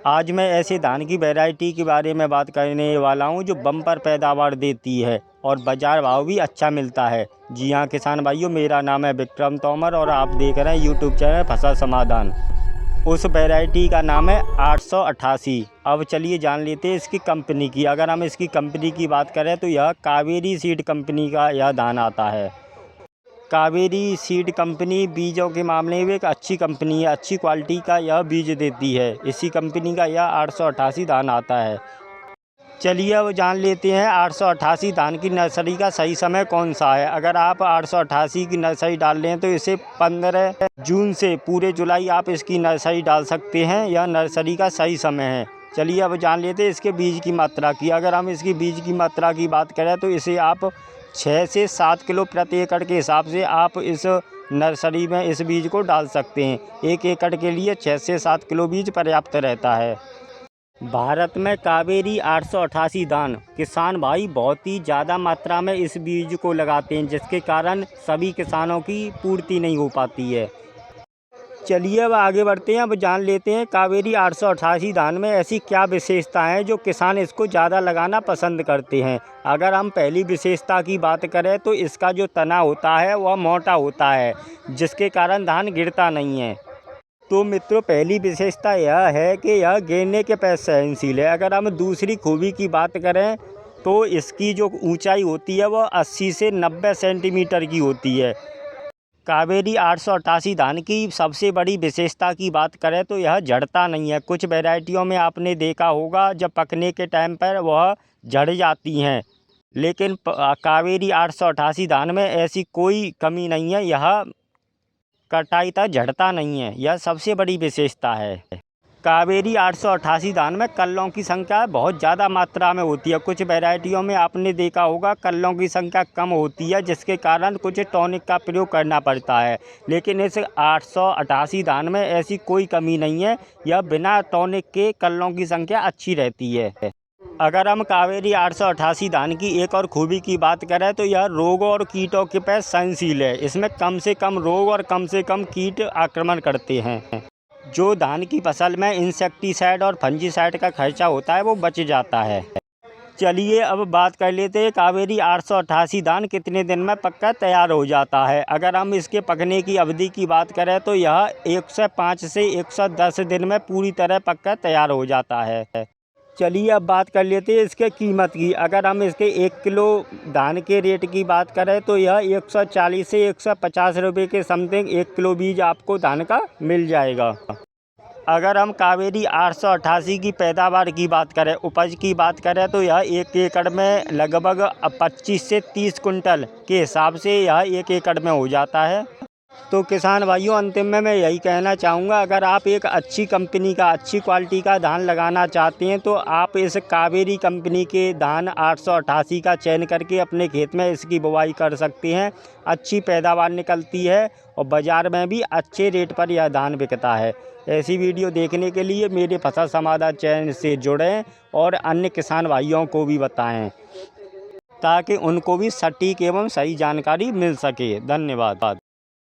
आज मैं ऐसे धान की वैरायटी के बारे में बात करने वाला हूं जो बम्पर पैदावार देती है और बाज़ार भाव भी अच्छा मिलता है। जी हां किसान भाइयों, मेरा नाम है विक्रम तोमर और आप देख रहे हैं यूट्यूब चैनल फसल समाधान। उस वैरायटी का नाम है 888। अब चलिए जान लेते हैं इसकी कंपनी की। अगर हम इसकी कंपनी की बात करें तो यह कावेरी सीड कंपनी का यह धान आता है। कावेरी सीड कंपनी बीजों के मामले में एक अच्छी कंपनी है, अच्छी क्वालिटी का यह बीज देती है। इसी कंपनी का यह 888 धान आता है। चलिए अब जान लेते हैं 888 धान की नर्सरी का सही समय कौन सा है। अगर आप 888 की नर्सरी डाल रहे हैं तो इसे 15 जून से पूरे जुलाई आप इसकी नर्सरी डाल सकते हैं। यह नर्सरी का सही समय है। चलिए अब जान लेते हैं इसके बीज की मात्रा की। अगर हम इसकी बीज की मात्रा की बात करें तो इसे आप 6 से 7 किलो प्रति एकड़ के हिसाब से आप इस नर्सरी में इस बीज को डाल सकते हैं। 1 एकड़ के लिए 6 से 7 किलो बीज पर्याप्त रहता है। भारत में कावेरी 888 धान किसान भाई बहुत ही ज़्यादा मात्रा में इस बीज को लगाते हैं, जिसके कारण सभी किसानों की पूर्ति नहीं हो पाती है। चलिए अब आगे बढ़ते हैं। अब जान लेते हैं कावेरी 888 धान में ऐसी क्या विशेषताएं हैं जो किसान इसको ज़्यादा लगाना पसंद करते हैं। अगर हम पहली विशेषता की बात करें तो इसका जो तना होता है वह मोटा होता है, जिसके कारण धान गिरता नहीं है। तो मित्रों, पहली विशेषता यह है कि यह गिरने के पे सहनशील है। अगर हम दूसरी खूबी की बात करें तो इसकी जो ऊंचाई होती है वह 80 से 90 सेंटीमीटर की होती है। कावेरी 888 धान की सबसे बड़ी विशेषता की बात करें तो यह झड़ता नहीं है। कुछ वैरायटियों में आपने देखा होगा जब पकने के टाइम पर वह झड़ जाती हैं, लेकिन कावेरी 888 धान में ऐसी कोई कमी नहीं है। यह कटाई तक झड़ता नहीं है, यह सबसे बड़ी विशेषता है। कावेरी 888 धान में कल्लों की संख्या बहुत ज़्यादा मात्रा में होती है। कुछ वैरायटियों में आपने देखा होगा कल्लों की संख्या कम होती है, जिसके कारण कुछ टॉनिक का प्रयोग करना पड़ता है, लेकिन इस 888 धान में ऐसी कोई कमी नहीं है। यह बिना टॉनिक के कल्लों की संख्या अच्छी रहती है। अगर हम कावेरी 888 धान की एक और खूबी की बात करें तो यह रोगों और कीटों के पे सहनशील है। इसमें कम से कम रोग और कम से कम कीट आक्रमण करते हैं। जो धान की फसल में इंसेक्टिसाइड और फंजीसाइड का खर्चा होता है वो बच जाता है। चलिए अब बात कर लेते हैं कावेरी 888 धान कितने दिन में पककर तैयार हो जाता है। अगर हम इसके पकने की अवधि की बात करें तो यह 105 से 110 दिन में पूरी तरह पककर तैयार हो जाता है। चलिए अब बात कर लेते हैं इसके कीमत की। अगर हम इसके 1 किलो धान के रेट की बात करें तो यह 140 से 150 रुपये के समथिंग 1 किलो बीज आपको धान का मिल जाएगा। अगर हम कावेरी 888 की पैदावार की बात करें, उपज की बात करें तो यह 1 एकड़ में लगभग 25 से 30 कुंटल के हिसाब से यह 1 एकड़ में हो जाता है। तो किसान भाइयों, अंतिम में मैं यही कहना चाहूँगा, अगर आप एक अच्छी कंपनी का, अच्छी क्वालिटी का धान लगाना चाहते हैं तो आप इस कावेरी कंपनी के धान 888 का चयन करके अपने खेत में इसकी बुवाई कर सकते हैं। अच्छी पैदावार निकलती है और बाज़ार में भी अच्छे रेट पर यह धान बिकता है। ऐसी वीडियो देखने के लिए मेरे फसल समाधान चैनल से जुड़ें और अन्य किसान भाइयों को भी बताएँ, ताकि उनको भी सटीक एवं सही जानकारी मिल सके। धन्यवाद।